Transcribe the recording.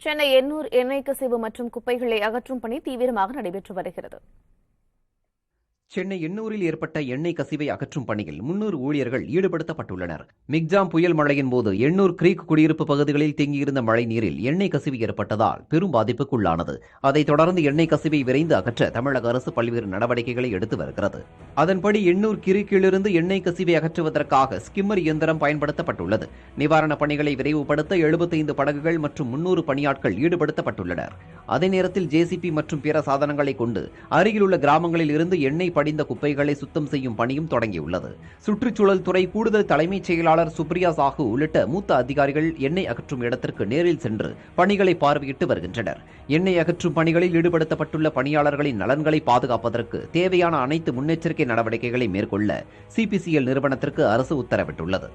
சென்னை எண்ணூர் எண்ணெய் கசிவு மற்றும் குப்பைகளை அகற்றும் பணி தீவிரமாக நடைபெற்று வருகிறது. சென்னை எண்ணூரில் ஏற்பட்ட எண்ணெய் கசிவை அகற்றும் பணியில் 300 ஊழியர்கள் ஈடுபடுத்தப்பட்டுள்ளனர். மிக்ஜாம் புயல் மழையின் போது எண்ணூர் கிரீக் குடியிருப்பு பகுதிகளில் தேங்கியிருந்த மழை நீரில் எண்ணெய் கசிவு ஏற்பட்டதால் பெரும் பாதிப்புக்குள்ளானது. அதைத் தொடர்ந்து எண்ணெய் கசிவை விரைந்து அகற்ற தமிழக அரசு பல்வேறு நடவடிக்கைகளை எடுத்து வருகிறது. அதன்படி எண்ணூர் கிரீக்கிலிருந்து எண்ணெய் கசிவை அகற்றுவதற்காக ஸ்கிம்மர் இயந்திரம் பயன்படுத்தப்பட்டுள்ளது. நிவாரணப் பணிகளை விரைவுபடுத்த 75 படகுகள் மற்றும் 300 பணியாட்கள் ஈடுபடுத்தப்பட்டுள்ளனர். அதே நேரத்தில் ஜேசிபி மற்றும் பிற சாதனங்களை கொண்டு அருகிலுள்ள கிராமங்களில் இருந்து எண்ணெய் படிந்த குப்பைகளை சுத்தம் செய்யும் பணியும் தொடங்கியுள்ளது. சுற்றுச்சூழல் துறை கூடுதல் தலைமைச் செயலாளர் சுப்ரியா சாஹூ உள்ளிட்ட மூத்த அதிகாரிகள் எண்ணெய் அகற்றும் இடத்திற்கு நேரில் சென்று பணிகளை பார்வையிட்டு வருகின்றனர். எண்ணெய் அகற்றும் பணிகளில் ஈடுபடுத்தப்பட்டுள்ள பணியாளர்களின் நலன்களை பாதுகாப்பதற்கு தேவையான அனைத்து முன்னெச்சரிக்கை நடவடிக்கைகளை மேற்கொள்ள சிபிசிஎல் நிறுவனத்திற்கு அரசு உத்தரவிட்டுள்ளது.